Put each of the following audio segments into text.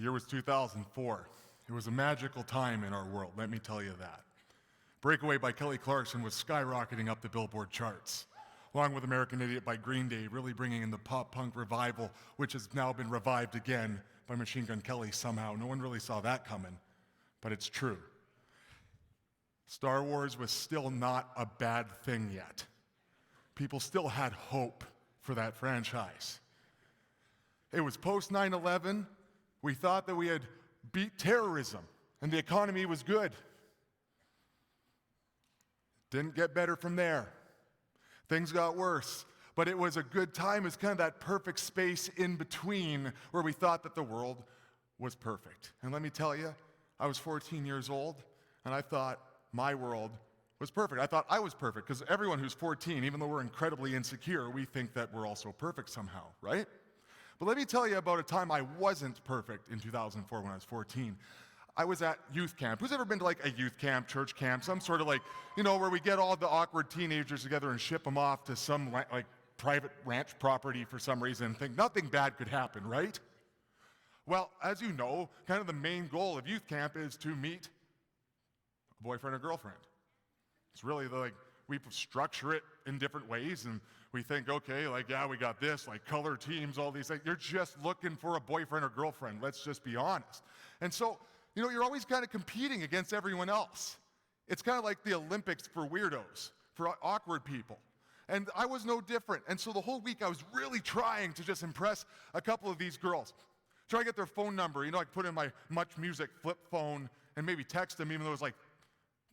year was 2004. It was a magical time in our world, let me tell you that. Breakaway by Kelly Clarkson was skyrocketing up the Billboard charts, along with American Idiot by Green Day, really bringing in the pop-punk revival, which has now been revived again by Machine Gun Kelly somehow. No one really saw that coming, but it's true. Star Wars was still not a bad thing yet. People still had hope for that franchise. It was post 9/11. We thought that we had beat terrorism and the economy was good. Didn't get better from there. Things got worse, but it was a good time. It's kind of that perfect space in between where we thought that the world was perfect. And let me tell you, I was 14 years old, and I thought my world was perfect. I thought I was perfect, because everyone who's 14, even though we're incredibly insecure, we think that we're also perfect somehow, right? But let me tell you about a time I wasn't perfect in 2004 when I was 14. I was at youth camp. Who's ever been to like a youth camp, church camp, some sort of like, where we get all the awkward teenagers together and ship them off to some like private ranch property for some reason and think nothing bad could happen, right? Well, as you know, kind of the main goal of youth camp is to meet a boyfriend or girlfriend. It's really we structure it in different ways, and we think, okay, we got this, color teams, all these things. You're just looking for a boyfriend or girlfriend, let's just be honest. And so, you're always kind of competing against everyone else. It's kind of like the Olympics for weirdos, for awkward people. And I was no different. And so the whole week I was really trying to just impress a couple of these girls. Try to get their phone number, I put in my Much Music flip phone and maybe text them, even though it was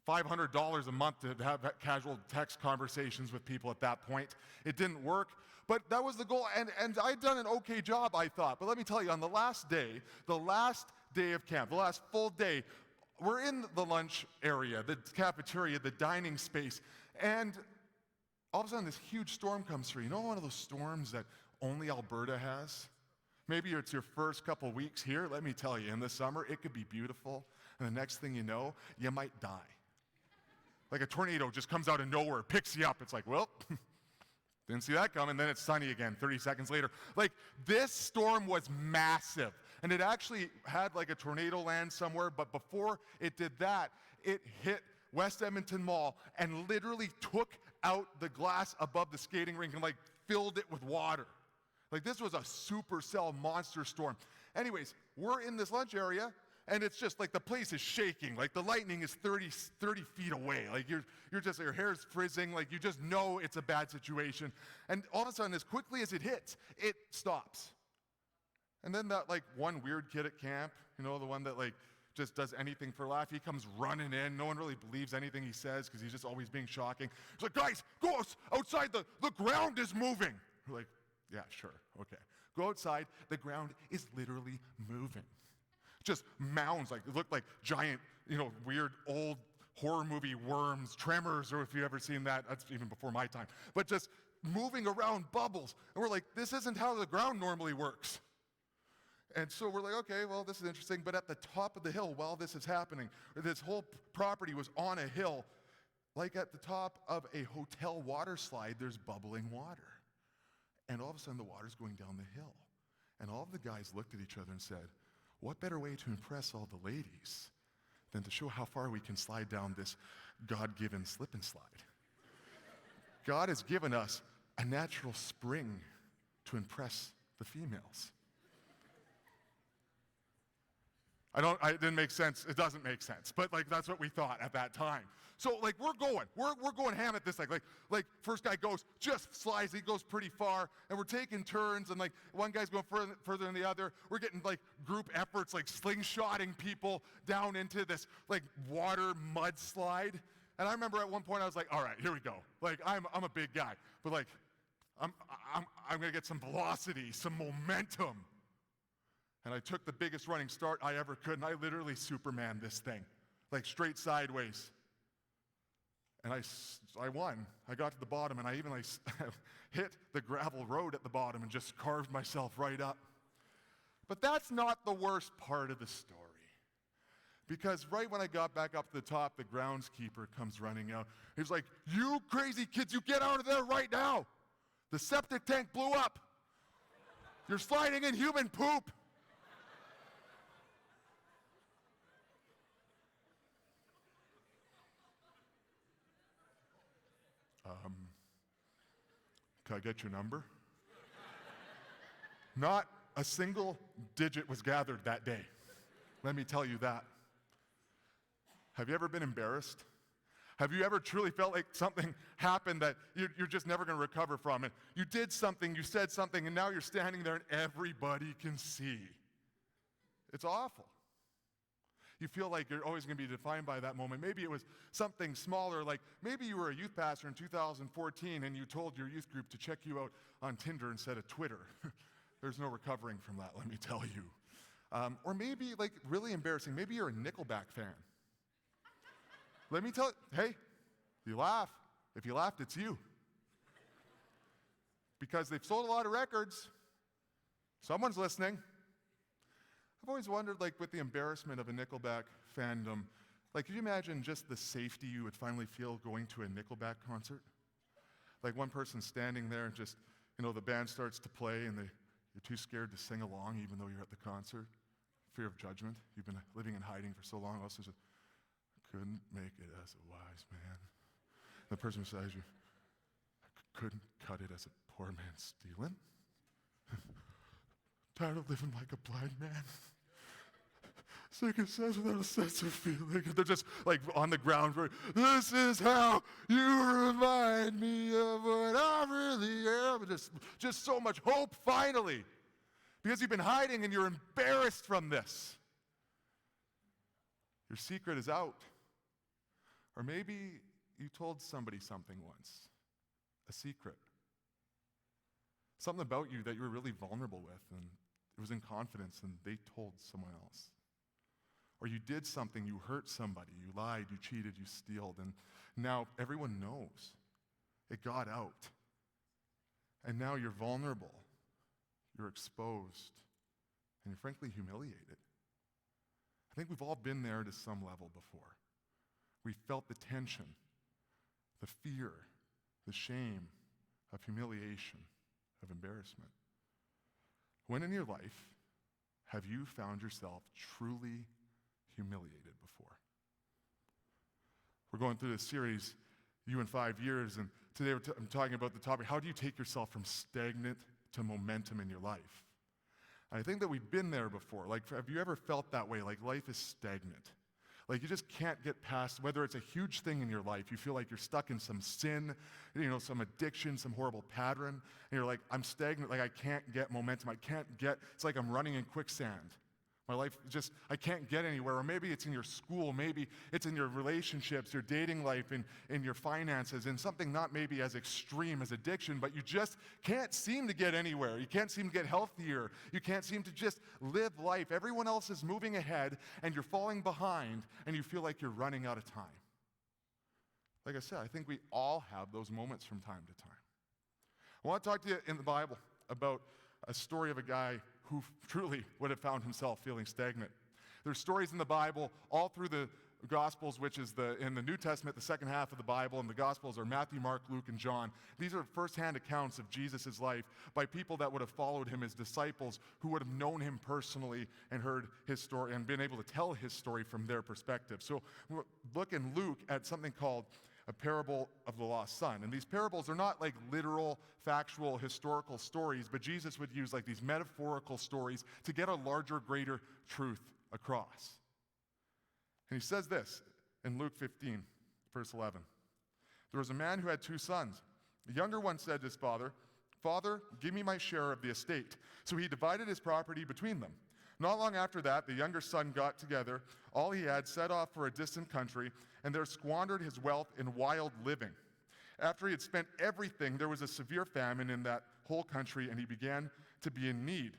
$500 a month to have casual text conversations with people at that point. It didn't work, but that was the goal, and I'd done an okay job, I thought. But let me tell you, on the last day of camp, the last full day, we're in the lunch area, the cafeteria, the dining space, and all of a sudden this huge storm comes through. One of those storms that only Alberta has? Maybe it's your first couple weeks here. Let me tell you, in the summer, it could be beautiful, and the next thing you know, you might die. Like a tornado just comes out of nowhere, picks you up. It's like, well, didn't see that coming. Then it's sunny again 30 seconds later. This storm was massive. And it actually had a tornado land somewhere. But before it did that, it hit West Edmonton Mall and literally took out the glass above the skating rink and filled it with water. This was a supercell monster storm. Anyways, we're in this lunch area. And it's just the place is shaking, the lightning is 30 feet away. You're just, your hair's frizzing, you just know it's a bad situation. And all of a sudden, as quickly as it hits, it stops. And then that one weird kid at camp, the one that just does anything for a laugh, he comes running in. No one really believes anything he says because he's just always being shocking. He's like, guys, go outside, the ground is moving. We're like, yeah, sure, okay. Go outside, the ground is literally moving. Just mounds, it looked like giant, weird old horror movie worms, Tremors, or if you've ever seen that, that's even before my time. But just moving around bubbles. And we're like, this isn't how the ground normally works. And so we're like, okay, well, this is interesting. But at the top of the hill, while this is happening, this whole property was on a hill, at the top of a hotel water slide, there's bubbling water. And all of a sudden, the water's going down the hill. And all of the guys looked at each other and said, what better way to impress all the ladies than to show how far we can slide down this God-given slip and slide? God has given us a natural spring to impress the females. It didn't make sense. It doesn't make sense. But that's what we thought at that time. So we're going ham at this. First guy goes, just slides, he goes pretty far, and we're taking turns, and one guy's going further than the other. We're getting group efforts, slingshotting people down into this water mudslide. And I remember at one point I was like, all right, here we go. I'm a big guy, but I'm gonna get some velocity, some momentum. And I took the biggest running start I ever could, and I literally Superman this thing, straight sideways. And I won. I got to the bottom, and I even hit the gravel road at the bottom and just carved myself right up. But that's not the worst part of the story. Because right when I got back up to the top, the groundskeeper comes running out. He's like, you crazy kids, you get out of there right now. The septic tank blew up. You're sliding in human poop. Can I get your number? Not a single digit was gathered that day. Let me tell you that. Have you ever been embarrassed? Have you ever truly felt like something happened that you're just never going to recover from it? You did something, you said something, and now you're standing there and everybody can see. It's awful. You feel like you're always going to be defined by that moment. Maybe it was something smaller, like maybe you were a youth pastor in 2014 and you told your youth group to check you out on Tinder instead of Twitter. There's no recovering from that, let me tell you. Or maybe, like, really embarrassing, maybe you're a Nickelback fan. Let me tell you, hey, you laugh. If you laughed, it's you. Because they've sold a lot of records. Someone's listening. I've always wondered, like, with the embarrassment of a Nickelback fandom, like, could you imagine just the safety you would finally feel going to a Nickelback concert? Like, one person standing there and just, the band starts to play and you're too scared to sing along even though you're at the concert. Fear of judgment. You've been living in hiding for so long. Also, just, couldn't make it as a wise man. The person beside you, couldn't cut it as a poor man stealing. Tired of living like a blind man. Sick and says without a sense of feeling. They're just like on the ground. This is how you remind me of what I really am. Just so much hope finally. Because you've been hiding and you're embarrassed from this. Your secret is out. Or maybe you told somebody something once, a secret. Something about you that you were really vulnerable with, and it was in confidence, and they told someone else. Or you did something, you hurt somebody, you lied, you cheated, you stealed, and now everyone knows. It got out. And now you're vulnerable, you're exposed, and you're frankly humiliated. I think we've all been there to some level before. We felt the tension, the fear, the shame of humiliation, of embarrassment. When in your life have you found yourself truly humiliated before? We're going through this series, You in 5 Years, and today I'm talking about the topic, how do you take yourself from stagnant to momentum in your life? And I think that we've been there before. Like, have you ever felt that way? Like life is stagnant. Like you just can't get past, whether it's a huge thing in your life, you feel like you're stuck in some sin, some addiction, some horrible pattern, and you're like, I'm stagnant, like I can't get momentum, it's like I'm running in quicksand. My life I can't get anywhere. Or maybe it's in your school, maybe it's in your relationships, your dating life, in your finances, and something not maybe as extreme as addiction, but you just can't seem to get anywhere. You can't seem to get healthier. You can't seem to just live life. Everyone else is moving ahead, and you're falling behind, and you feel like you're running out of time. Like I said, I think we all have those moments from time to time. I want to talk to you in the Bible about a story of a guy who truly would have found himself feeling stagnant. There's stories in the Bible all through the Gospels, which is in the New Testament, the second half of the Bible, and the Gospels are Matthew, Mark, Luke, and John. These are firsthand accounts of Jesus' life by people that would have followed him as disciples, who would have known him personally and heard his story and been able to tell his story from their perspective. So look in Luke at something called a parable of the lost son. And these parables are not like literal, factual, historical stories, but Jesus would use like these metaphorical stories to get a larger, greater truth across. And he says this in Luke 15, verse 11. There was a man who had 2 sons. The younger one said to his father, "Father, give me my share of the estate." So he divided his property between them. Not long after that, the younger son got together all he had, set off for a distant country, and there squandered his wealth in wild living. After he had spent everything, there was a severe famine in that whole country, and he began to be in need.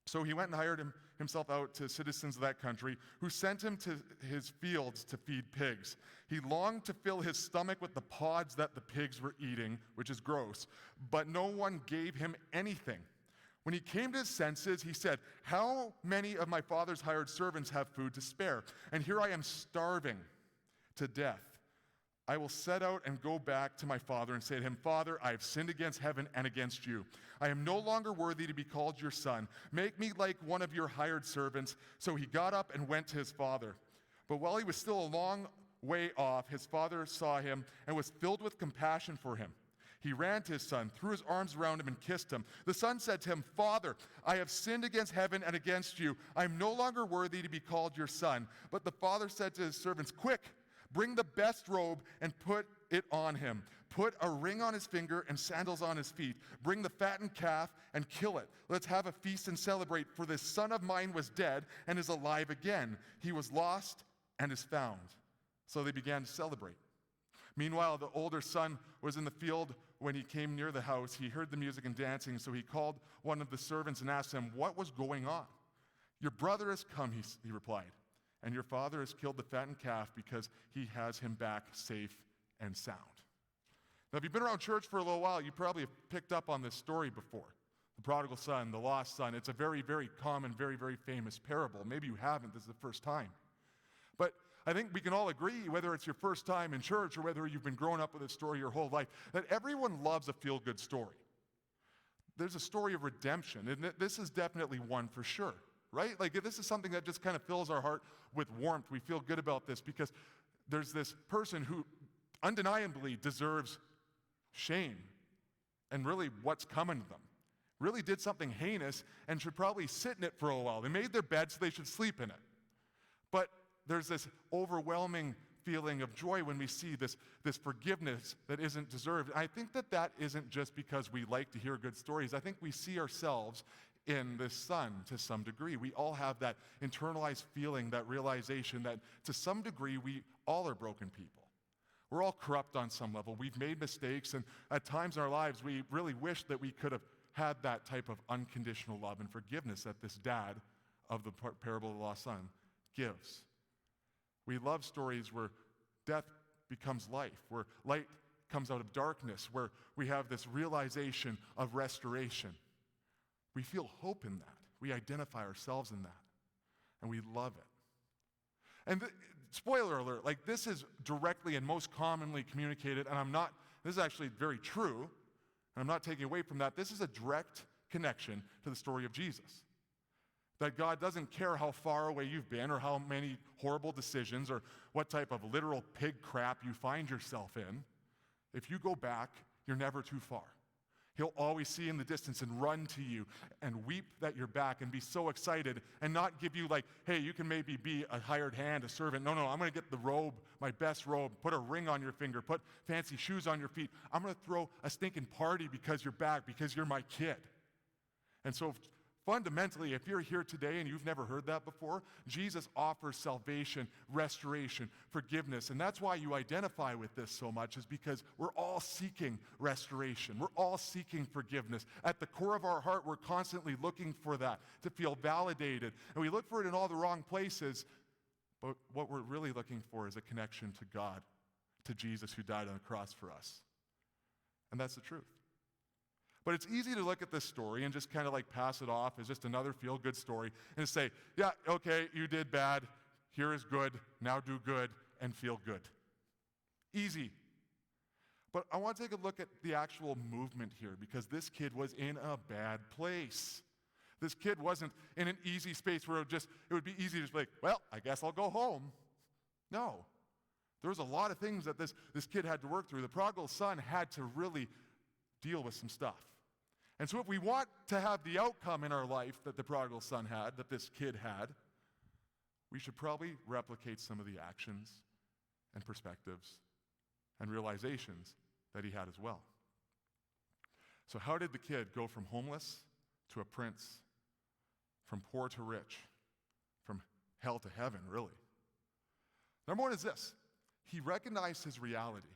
So he went and hired himself out to citizens of that country, who sent him to his fields to feed pigs. He longed to fill his stomach with the pods that the pigs were eating, which is gross, but no one gave him anything. When he came to his senses, he said, "How many of my father's hired servants have food to spare? And here I am starving to death. I will set out and go back to my father and say to him, 'Father, I have sinned against heaven and against you. I am no longer worthy to be called your son. Make me like one of your hired servants.' So he got up and went to his father. But while he was still a long way off, his father saw him and was filled with compassion for him. He ran to his son, threw his arms around him, and kissed him. The son said to him, "Father, I have sinned against heaven and against you. I am no longer worthy to be called your son." But the father said to his servants, "Quick, bring the best robe and put it on him. Put a ring on his finger and sandals on his feet. Bring the fattened calf and kill it. Let's have a feast and celebrate, for this son of mine was dead and is alive again. He was lost and is found." So they began to celebrate. Meanwhile, the older son was in the field. When he came near the house, he heard the music and dancing, so he called one of the servants and asked him what was going on. "Your brother has come," he replied, "and your father has killed the fattened calf because he has him back safe and sound." Now, if you've been around church for a little while, you probably have picked up on this story before. The prodigal son, the lost son. It's a very, very common, very, very famous parable. Maybe you haven't. This is the first time. But I think we can all agree, whether it's your first time in church or whether you've been growing up with this story your whole life, that everyone loves a feel-good story. There's a story of redemption, and this is definitely one for sure, right? Like, this is something that just kind of fills our heart with warmth. We feel good about this because there's this person who undeniably deserves shame and really what's coming to them. Really did something heinous and should probably sit in it for a while. They made their bed so they should sleep in it. But there's this overwhelming feeling of joy when we see this forgiveness that isn't deserved. I think that isn't just because we like to hear good stories. I think we see ourselves in this son to some degree. We all have that internalized feeling, that realization that to some degree we all are broken people. We're all corrupt on some level. We've made mistakes, and at times in our lives we really wish that we could have had that type of unconditional love and forgiveness that this dad of the parable of the lost son gives. We love stories where death becomes life, where light comes out of darkness, where we have this realization of restoration. We feel hope in that. We identify ourselves in that, and we love it. And spoiler alert, like, this is directly and most commonly communicated, and this is actually very true, and I'm not taking away from that. This is a direct connection to the story of Jesus. That God doesn't care how far away you've been or how many horrible decisions or what type of literal pig crap you find yourself in. If you go back, you're never too far. He'll always see in the distance and run to you and weep that you're back and be so excited and not give you like, hey, you can maybe be a hired hand, a servant. No, I'm going to get the robe, my best robe, put a ring on your finger, put fancy shoes on your feet. I'm going to throw a stinking party because you're back, because you're my kid. And so fundamentally, if you're here today and you've never heard that before, Jesus offers salvation, restoration, forgiveness. And that's why you identify with this so much, is because we're all seeking restoration. We're all seeking forgiveness. At the core of our heart, we're constantly looking for that, to feel validated. And we look for it in all the wrong places, but what we're really looking for is a connection to God, to Jesus who died on the cross for us. And that's the truth. But it's easy to look at this story and just kind of like pass it off as just another feel-good story and say, yeah, okay, you did bad, here is good, now do good and feel good. Easy. But I want to take a look at the actual movement here, because this kid was in a bad place. This kid wasn't in an easy space where it would be easy to just be like, well, I guess I'll go home. No. There was a lot of things that this kid had to work through. The prodigal son had to really deal with some stuff. And so if we want to have the outcome in our life that the prodigal son had, that this kid had, we should probably replicate some of the actions and perspectives and realizations that he had as well. So how did the kid go from homeless to a prince, from poor to rich, from hell to heaven, really? Number one is this: he recognized his reality.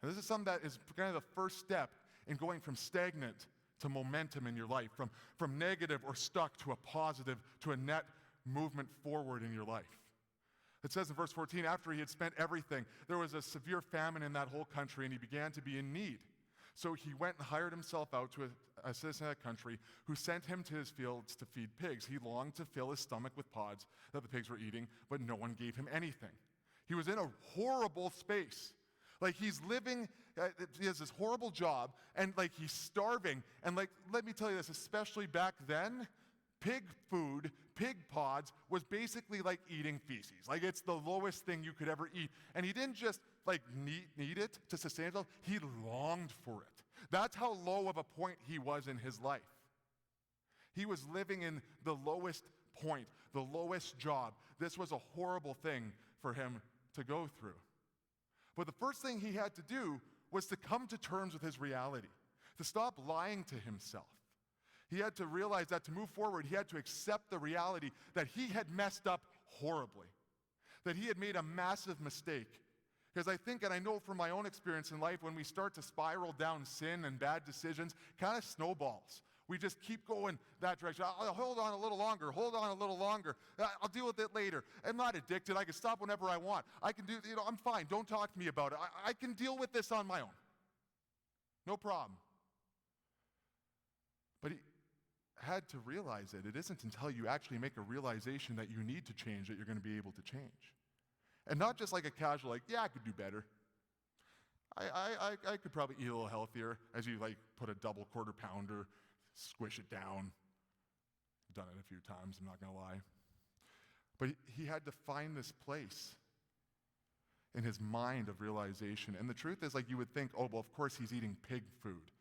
And this is something that is kind of the first step in going from stagnant to momentum in your life, from negative or stuck to a positive, to a net movement forward in your life. It says in verse 14, after he had spent everything, there was a severe famine in that whole country, and he began to be in need. So he went and hired himself out to a citizen of that country who sent him to his fields to feed pigs. He longed to fill his stomach with pods that the pigs were eating, but no one gave him anything. He was in a horrible space. Like, he's living, he has this horrible job, and like he's starving. And like, let me tell you this, especially back then, pig food, pig pods, was basically like eating feces. Like, it's the lowest thing you could ever eat. And he didn't just like need it to sustain himself, he longed for it. That's how low of a point he was in his life. He was living in the lowest point, the lowest job. This was a horrible thing for him to go through. But the first thing he had to do was to come to terms with his reality, to stop lying to himself. He had to realize that to move forward, he had to accept the reality that he had messed up horribly, that he had made a massive mistake. Because I think, and I know from my own experience in life, when we start to spiral down sin and bad decisions, kind of snowballs. We just keep going that direction. I'll hold on a little longer, I'll deal with it later. I'm not addicted. I can stop whenever I want. I can do, I'm fine. Don't talk to me about it. I can deal with this on my own. No problem. But he had to realize it. It isn't until you actually make a realization that you need to change that you're going to be able to change. And not just like a casual, like, yeah, I could do better. I could probably eat a little healthier, as you like put a double quarter pounder, squish it down. I've done it a few times, I'm not going to lie. But he had to find this place in his mind of realization. And the truth is, like, you would think, oh, well, of course he's eating pig food.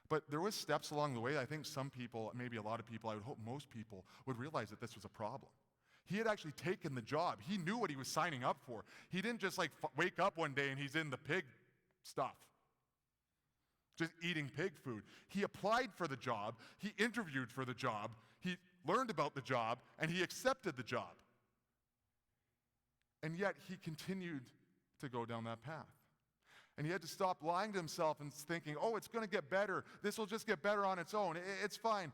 But there was steps along the way. I think some people, maybe a lot of people, I would hope most people, would realize that this was a problem. He had actually taken the job. He knew what he was signing up for. He didn't just like wake up one day and he's in the pig stuff, just eating pig food. He applied for the job. He interviewed for the job. He learned about the job, and he accepted the job. And yet he continued to go down that path. And he had to stop lying to himself and thinking, oh, it's going to get better. This will just get better on its own. It's fine.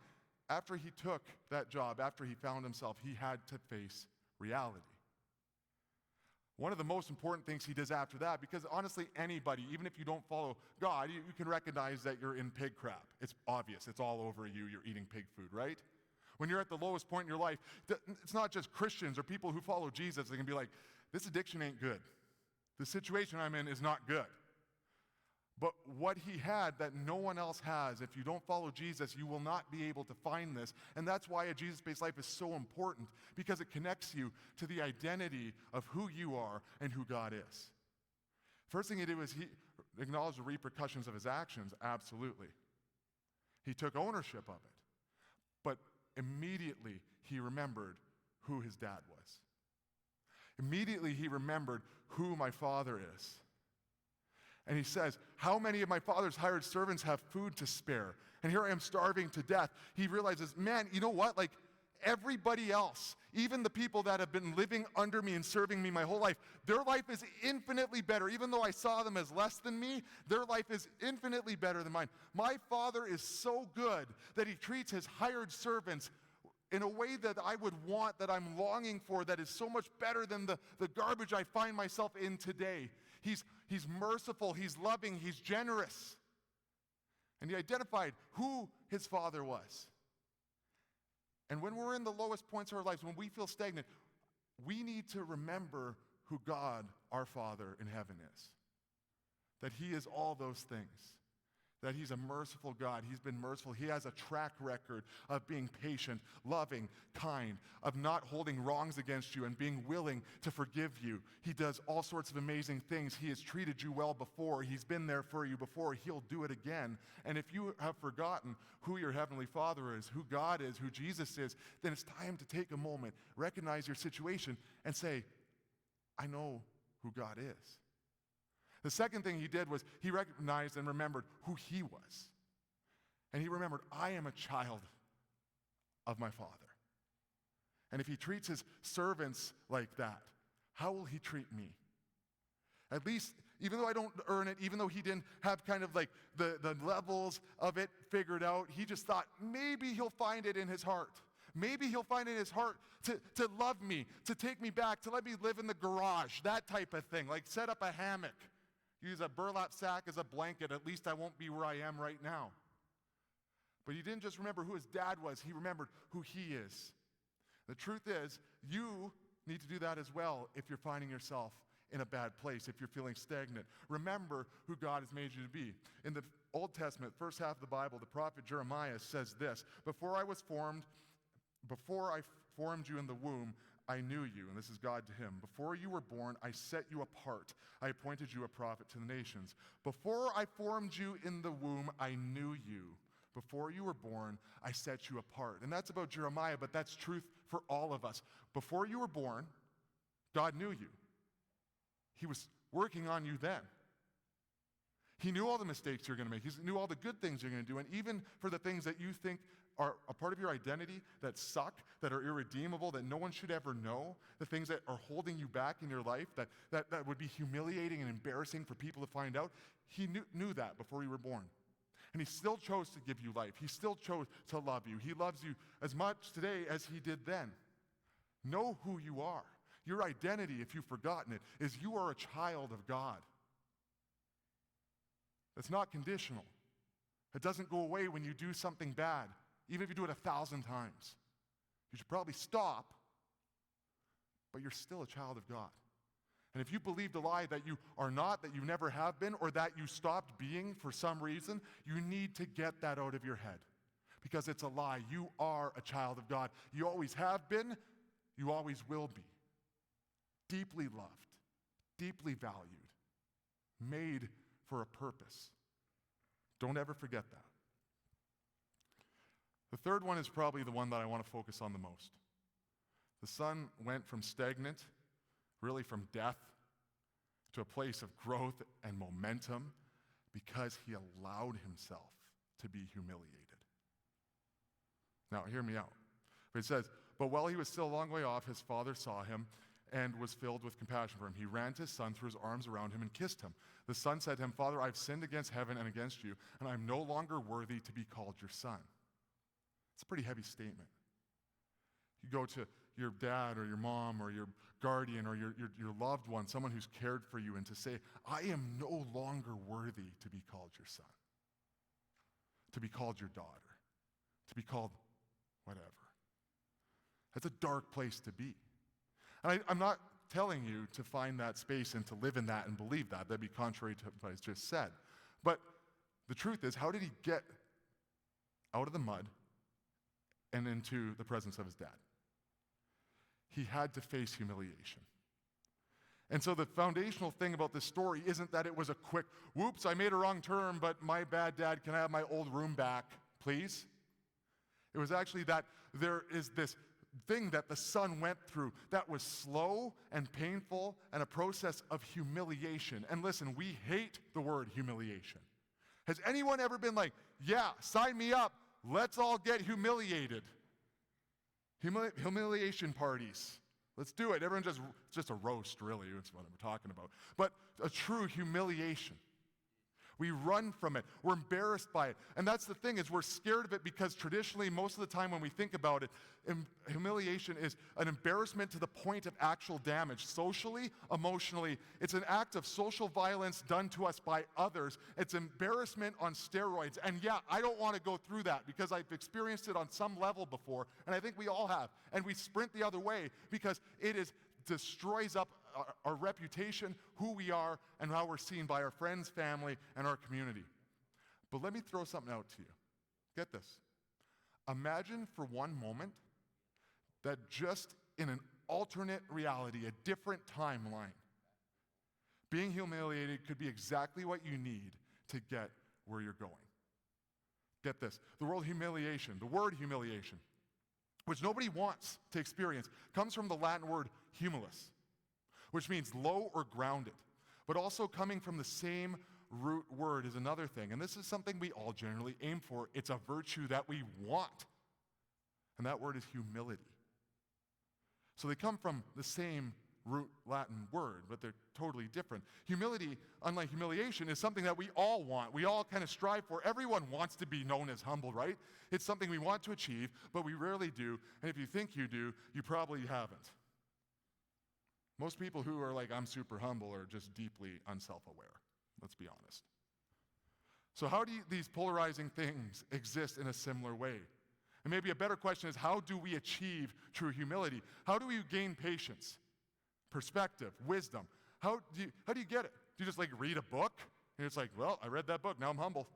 After he took that job, after he found himself, he had to face reality. One of the most important things he does after that, because honestly, anybody, even if you don't follow God, you can recognize that you're in pig crap. It's obvious. It's all over you. You're eating pig food, right? When you're at the lowest point in your life, it's not just Christians or people who follow Jesus. They can be like, this addiction ain't good. The situation I'm in is not good. But what he had that no one else has, if you don't follow Jesus, you will not be able to find this. And that's why a Jesus-based life is so important, because it connects you to the identity of who you are and who God is. First thing he did was he acknowledged the repercussions of his actions, absolutely. He took ownership of it. But immediately he remembered who his dad was. Immediately he remembered who my father is. And he says, how many of my father's hired servants have food to spare? And here I am starving to death. He realizes, man, you know what? Like everybody else, even the people that have been living under me and serving me my whole life, their life is infinitely better. Even though I saw them as less than me, their life is infinitely better than mine. My father is so good that he treats his hired servants in a way that I would want, that I'm longing for, that is so much better than the garbage I find myself in today. He's merciful, he's loving, he's generous. And he identified who his father was. And when we're in the lowest points of our lives, when we feel stagnant, we need to remember who God, our Father in heaven, is. That he is all those things. That he's a merciful God. He's been merciful. He has a track record of being patient, loving, kind, of not holding wrongs against you and being willing to forgive you. He does all sorts of amazing things. He has treated you well before. He's been there for you before. He'll do it again. And if you have forgotten who your Heavenly Father is, who God is, who Jesus is, then it's time to take a moment, recognize your situation, and say, I know who God is. The second thing he did was he recognized and remembered who he was. And he remembered, I am a child of my Father. And if he treats his servants like that, how will he treat me? At least, even though I don't earn it, even though he didn't have kind of like the levels of it figured out, he just thought maybe he'll find it in his heart. Maybe he'll find it in his heart to love me, to take me back, to let me live in the garage, that type of thing, like set up a hammock. Use a burlap sack as a blanket. At least I won't be where I am right now. But he didn't just remember who his dad was. He remembered who he is. The truth is, you need to do that as well if you're finding yourself in a bad place, if you're feeling stagnant. Remember who God has made you to be. In the Old Testament, first half of the Bible, the prophet Jeremiah says this, before I was formed Before I formed you in the womb, I knew you. And this is God to him. Before you were born, I set you apart. I appointed you a prophet to the nations. Before I formed you in the womb, I knew you. Before you were born, I set you apart. And that's about Jeremiah, but that's truth for all of us. Before you were born, God knew you. He was working on you then. He knew all the mistakes you're going to make. He knew all the good things you're going to do. And even for the things that you think are a part of your identity that suck, that are irredeemable, that no one should ever know, the things that are holding you back in your life, that would be humiliating and embarrassing for people to find out, he knew that before you were born. And he still chose to give you life. He still chose to love you. He loves you as much today as he did then. Know who you are. Your identity, if you've forgotten it, is you are a child of God. It's not conditional. It doesn't go away when you do something bad, even if you do it 1,000 times. You should probably stop, but you're still a child of God. And if you believed a lie that you are not, that you never have been, or that you stopped being for some reason, you need to get that out of your head. Because it's a lie. You are a child of God. You always have been. You always will be. Deeply loved, deeply valued, made for a purpose. Don't ever forget that. The third one is probably the one that I want to focus on the most. The Son went from stagnant, really from death, to a place of growth and momentum because he allowed himself to be humiliated. Now, hear me out. It says, but while he was still a long way off, his father saw him and was filled with compassion for him. He ran to his son, threw his arms around him, and kissed him. The son said to him, Father, I've sinned against heaven and against you, and I'm no longer worthy to be called your son. It's a pretty heavy statement. You go to your dad or your mom or your guardian or your loved one, someone who's cared for you, and to say, I am no longer worthy to be called your son, to be called your daughter, to be called whatever. That's a dark place to be. And I'm not telling you to find that space and to live in that and believe that. That'd be contrary to what I just said. But the truth is, how did he get out of the mud and into the presence of his dad? He had to face humiliation. And so the foundational thing about this story isn't that it was a quick, whoops, I made a wrong turn, but my bad, Dad, can I have my old room back, please? It was actually that there is this thing that the son went through that was slow and painful and a process of humiliation. And listen, we hate the word humiliation. Has anyone ever been like, yeah, sign me up, let's all get humiliated? Humiliation parties. Let's do it. It's just a roast, really, that's what I'm talking about. But a true humiliation. We run from it. We're embarrassed by it. And that's the thing, is we're scared of it because traditionally, most of the time when we think about it, humiliation is an embarrassment to the point of actual damage. Socially, emotionally, it's an act of social violence done to us by others. It's embarrassment on steroids. And yeah, I don't want to go through that because I've experienced it on some level before, and I think we all have. And we sprint the other way because it destroys up our reputation, who we are, and how we're seen by our friends, family, and our community. But let me throw something out to you. Get this. Imagine for one moment that just in an alternate reality, a different timeline, being humiliated could be exactly what you need to get where you're going. Get this. The word humiliation, which nobody wants to experience, comes from the Latin word humilis, which means low or grounded, but also coming from the same root word is another thing. And this is something we all generally aim for. It's a virtue that we want. And that word is humility. So they come from the same root Latin word, but they're totally different. Humility, unlike humiliation, is something that we all want. We all kind of strive for. Everyone wants to be known as humble, right? It's something we want to achieve, but we rarely do. And if you think you do, you probably haven't. Most people who are like, I'm super humble, are just deeply unself-aware. Let's be honest. So how do these polarizing things exist in a similar way? And maybe a better question is, how do we achieve true humility? How do we gain patience, perspective, wisdom? How do you get it? Do you just like read a book? And it's like, well, I read that book, now I'm humble.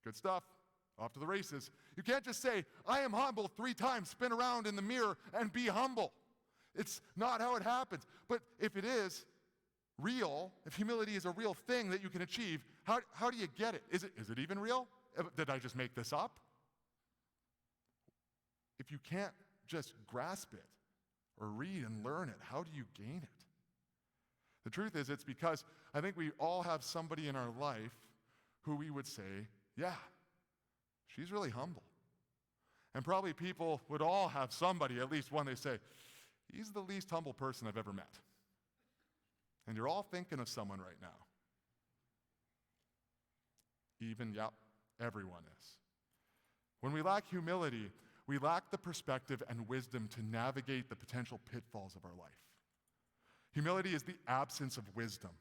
Good stuff. off to the races. You can't just say, I am humble 3 times, spin around in the mirror and be humble. It's not how it happens. But if it is real, if humility is a real thing that you can achieve, how do you get it? Is it even real? Did I just make this up? If you can't just grasp it or read and learn it, how do you gain it? The truth is, it's because I think we all have somebody in our life who we would say, yeah, she's really humble. And probably people would all have somebody, at least one, they say, he's the least humble person I've ever met. And you're all thinking of someone right now. Everyone is. When we lack humility, we lack the perspective and wisdom to navigate the potential pitfalls of our life. Humility is the absence of wisdom.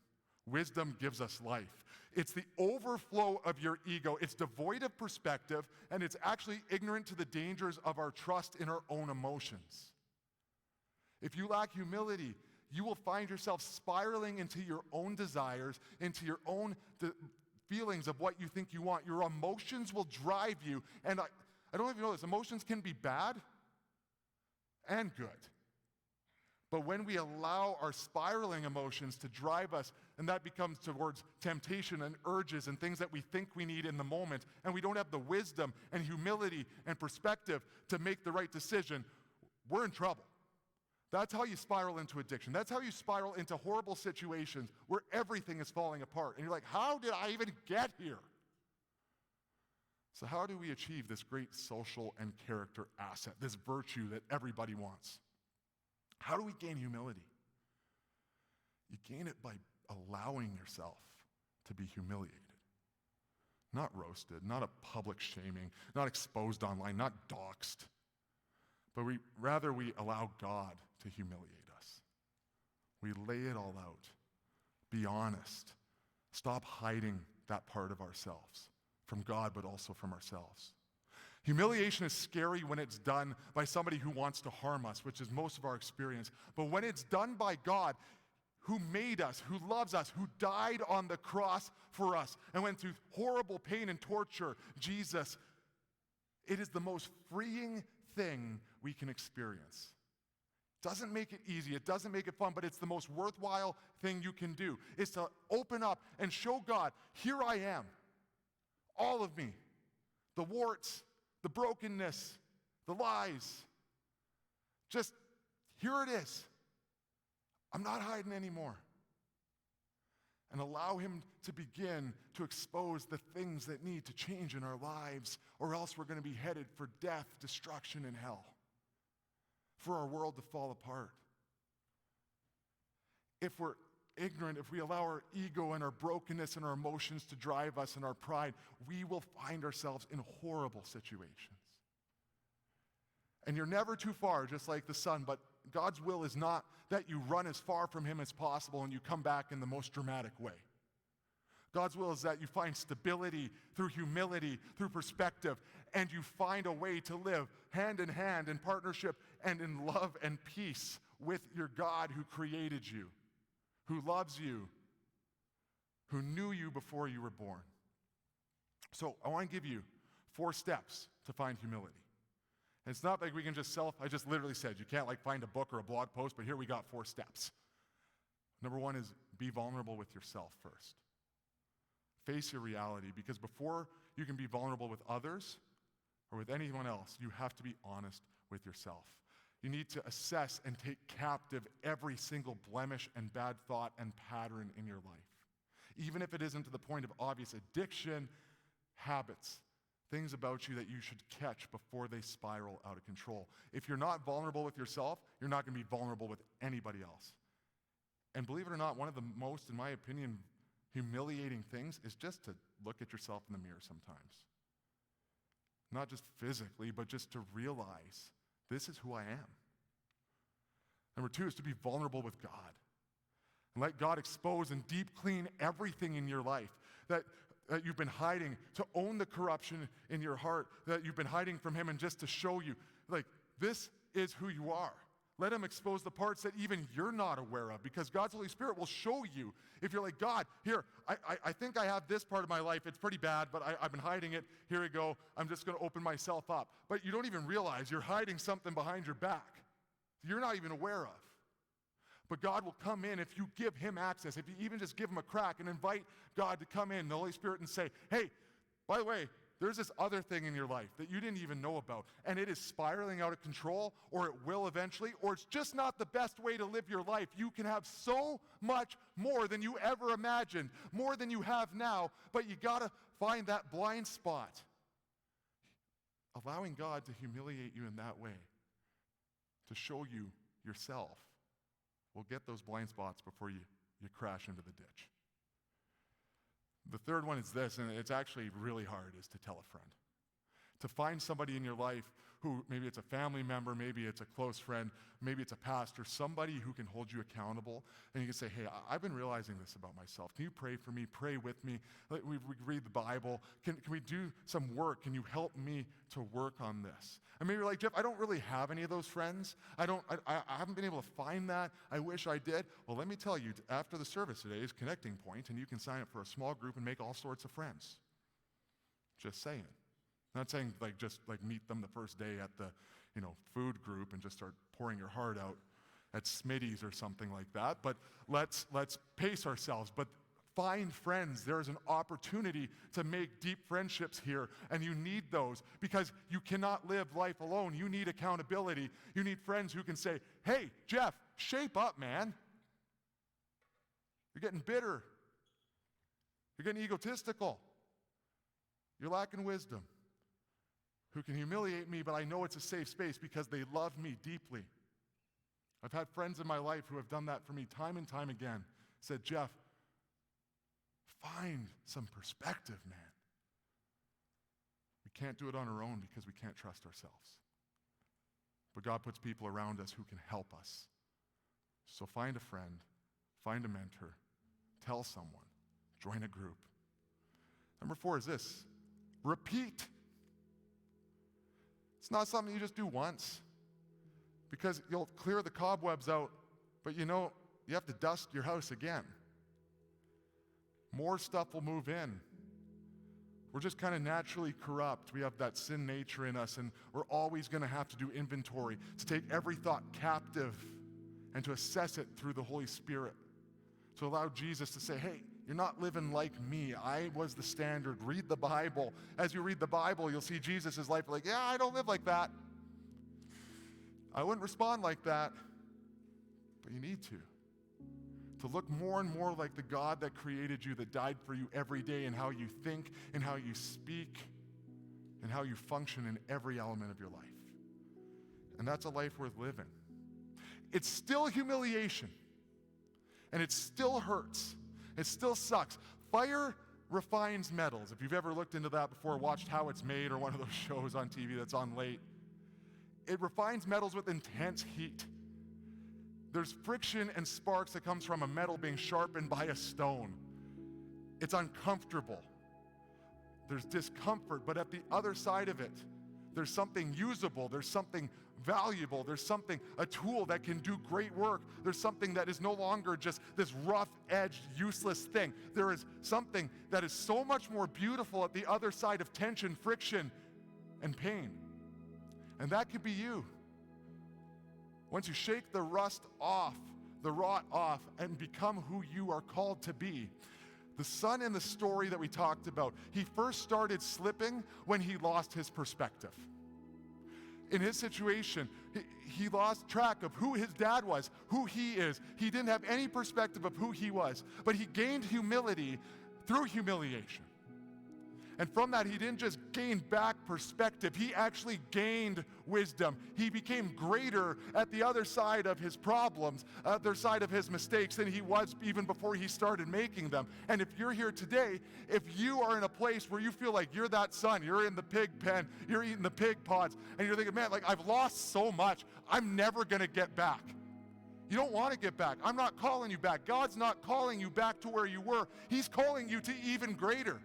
Wisdom gives us life. It's the overflow of your ego. It's devoid of perspective, and it's actually ignorant to the dangers of our trust in our own emotions. If you lack humility, you will find yourself spiraling into your own desires, into your own feelings of what you think you want. Your emotions will drive you. And I don't know if you know this, emotions can be bad and good. But when we allow our spiraling emotions to drive us, and that becomes towards temptation and urges and things that we think we need in the moment, and we don't have the wisdom and humility and perspective to make the right decision, we're in trouble. That's how you spiral into addiction. That's how you spiral into horrible situations where everything is falling apart. And you're like, how did I even get here? So how do we achieve this great social and character asset, this virtue that everybody wants? How do we gain humility? You gain it by allowing yourself to be humiliated. Not roasted, not a public shaming, not exposed online, not doxxed. But rather we allow God to humiliate us. We lay it all out. Be honest. Stop hiding that part of ourselves from God, but also from ourselves. Humiliation is scary when it's done by somebody who wants to harm us, which is most of our experience. But when it's done by God, who made us, who loves us, who died on the cross for us, and went through horrible pain and torture, Jesus, it is the most freeing thing we can experience. It doesn't make it easy, it doesn't make it fun, but it's the most worthwhile thing you can do, is to open up and show God, here I am, all of me, the warts, the brokenness, the lies. Just, here it is. I'm not hiding anymore. And allow him to begin to expose the things that need to change in our lives, or else we're going to be headed for death, destruction, and hell. For our world to fall apart. If we're ignorant, if we allow our ego and our brokenness and our emotions to drive us and our pride, we will find ourselves in horrible situations. And you're never too far, just like the sun, but God's will is not that you run as far from him as possible and you come back in the most dramatic way. God's will is that you find stability through humility, through perspective, and you find a way to live hand in hand in partnership and in love and peace with your God who created you, who loves you, who knew you before you were born. So I want to give you 4 steps to find humility. And it's not like we can just I just literally said, you can't find a book or a blog post, but here we got 4 steps. Number 1 is be vulnerable with yourself first. Face your reality, because before you can be vulnerable with others or with anyone else, you have to be honest with yourself. You need to assess and take captive every single blemish and bad thought and pattern in your life. Even if it isn't to the point of obvious addiction, habits, things about you that you should catch before they spiral out of control. If you're not vulnerable with yourself, you're not going to be vulnerable with anybody else. And believe it or not, one of the most, in my opinion, humiliating things is just to look at yourself in the mirror sometimes. Not just physically, but just to realize this is who I am. Number 2 is to be vulnerable with God. And let God expose and deep clean everything in your life that you've been hiding, to own the corruption in your heart that you've been hiding from him, and just to show you, this is who you are. Let him expose the parts that even you're not aware of, because God's Holy Spirit will show you. If you're like, God, here, I think I have this part of my life. It's pretty bad, but I've been hiding it. Here we go. I'm just going to open myself up. But you don't even realize you're hiding something behind your back you're not even aware of. But God will come in if you give him access, if you even just give him a crack and invite God to come in, the Holy Spirit, and say, hey, by the way, there's this other thing in your life that you didn't even know about, and it is spiraling out of control, or it will eventually, or it's just not the best way to live your life. You can have so much more than you ever imagined, more than you have now, but you got to find that blind spot. Allowing God to humiliate you in that way, to show you yourself, will get those blind spots before you crash into the ditch. The third one is this, and it's actually really hard, is to tell a friend. To find somebody in your life who, maybe it's a family member, maybe it's a close friend, maybe it's a pastor, somebody who can hold you accountable, and you can say, hey, I've been realizing this about myself. Can you pray for me? Pray with me. We read the Bible. Can we do some work? Can you help me to work on this? And maybe you're like, Jeff, I don't really have any of those friends. I haven't been able to find that. I wish I did. Well, let me tell you, after the service today is Connecting Point, and you can sign up for a small group and make all sorts of friends. Just saying. Not saying just meet them the first day at the food group and just start pouring your heart out at Smitty's or something like that. But let's pace ourselves. But find friends. There is an opportunity to make deep friendships here, and you need those because you cannot live life alone. You need accountability. You need friends who can say, hey, Jeff, shape up, man. You're getting bitter. You're getting egotistical. You're lacking wisdom. Who can humiliate me, but I know it's a safe space because they love me deeply. I've had friends in my life who have done that for me time and time again. Said, Jeff, find some perspective, man. We can't do it on our own because we can't trust ourselves. But God puts people around us who can help us. So find a friend, find a mentor, tell someone, join a group. Number 4 is this: repeat. It's not something you just do once, because you'll clear the cobwebs out, but you have to dust your house again. More stuff will move in. We're just kind of naturally corrupt. We have that sin nature in us, and we're always going to have to do inventory, to take every thought captive and to assess it through the Holy Spirit, to allow Jesus to say, hey, you're not living like me. I was the standard. Read the Bible. As you read the Bible, you'll see Jesus' life like, yeah, I don't live like that. I wouldn't respond like that. But you need to look more and more like the God that created you, that died for you every day, in how you think, and how you speak, and how you function in every element of your life. And that's a life worth living. It's still humiliation, and it still hurts. It still sucks. Fire refines metals. If you've ever looked into that before, watched How It's Made, or one of those shows on TV that's on late, it refines metals with intense heat. There's friction and sparks that comes from a metal being sharpened by a stone. It's uncomfortable. There's discomfort, but at the other side of it, there's something usable. There's something valuable. There's something, a tool that can do great work. There's something that is no longer just this rough-edged, useless thing. There is something that is so much more beautiful at the other side of tension, friction, and pain. And that could be you. Once you shake the rust off, the rot off, and become who you are called to be. The son in the story that we talked about, he first started slipping when he lost his perspective. In his situation, he lost track of who his dad was, who he is. He didn't have any perspective of who he was, but he gained humility through humiliation. And from that, he didn't just gain back perspective, he actually gained wisdom. He became greater at the other side of his problems, other side of his mistakes than he was even before he started making them. And if you're here today, if you are in a place where you feel like you're that son, you're in the pig pen, you're eating the pig pods, and you're thinking, man, I've lost so much, I'm never gonna get back. You don't want to get back. I'm not calling you back. God's not calling you back to where you were. He's calling you to even greater.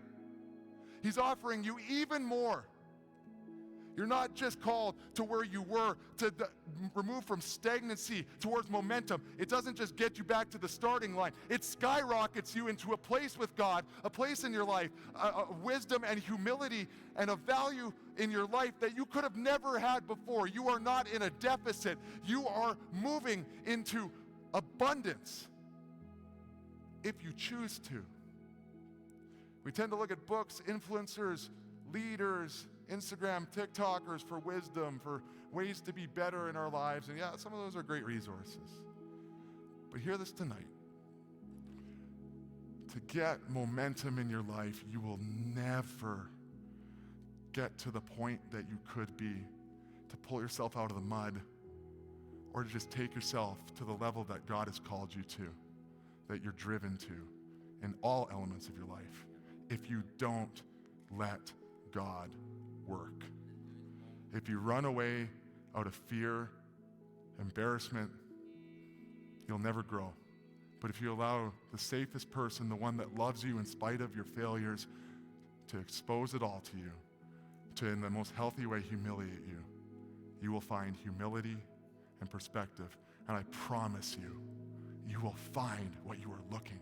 He's offering you even more. You're not just called to where you were, to remove from stagnancy towards momentum. It doesn't just get you back to the starting line. It skyrockets you into a place with God, a place in your life, a wisdom and humility and a value in your life that you could have never had before. You are not in a deficit. You are moving into abundance if you choose to. We tend to look at books, influencers, leaders, Instagram, TikTokers for wisdom, for ways to be better in our lives. And yeah, some of those are great resources. But hear this tonight. To get momentum in your life, you will never get to the point that you could be, to pull yourself out of the mud, or to just take yourself to the level that God has called you to, that you're driven to in all elements of your life, if you don't let God work. If you run away out of fear, embarrassment, you'll never grow. But if you allow the safest person, the one that loves you in spite of your failures, to expose it all to you, to in the most healthy way humiliate you, you will find humility and perspective. And I promise you, you will find what you are looking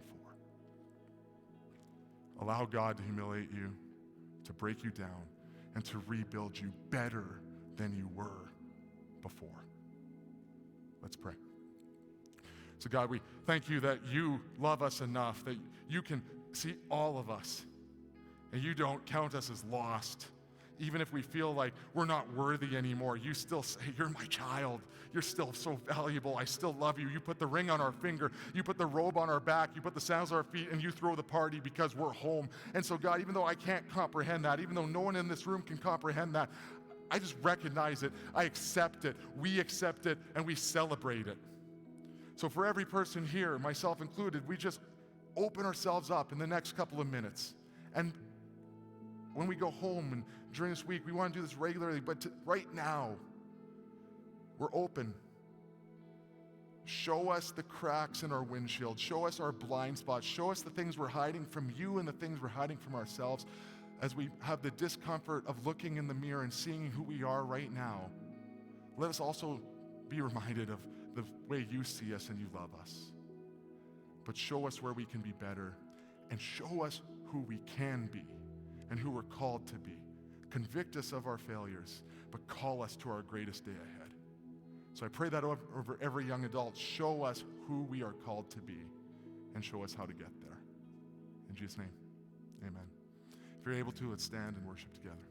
for. Allow God to humiliate you, to break you down, and to rebuild you better than you were before. Let's pray. So God, we thank you that you love us enough, that you can see all of us, and you don't count us as lost. Even if we feel like we're not worthy anymore, you still say, you're my child. You're still so valuable. I still love you. You put the ring on our finger. You put the robe on our back. You put the sandals on our feet, and you throw the party because we're home. And so God, even though I can't comprehend that, even though no one in this room can comprehend that, I just recognize it. I accept it. We accept it, and we celebrate it. So for every person here, myself included, we just open ourselves up in the next couple of minutes. And when we go home and during this week, we want to do this regularly, but right now, we're open. Show us the cracks in our windshield. Show us our blind spots. Show us the things we're hiding from you and the things we're hiding from ourselves as we have the discomfort of looking in the mirror and seeing who we are right now. Let us also be reminded of the way you see us and you love us. But show us where we can be better, and show us who we can be and who we're called to be. Convict us of our failures, but call us to our greatest day ahead. So I pray that over every young adult. Show us who we are called to be, and show us how to get there. In Jesus' name, amen. If you're able to, let's stand and worship together.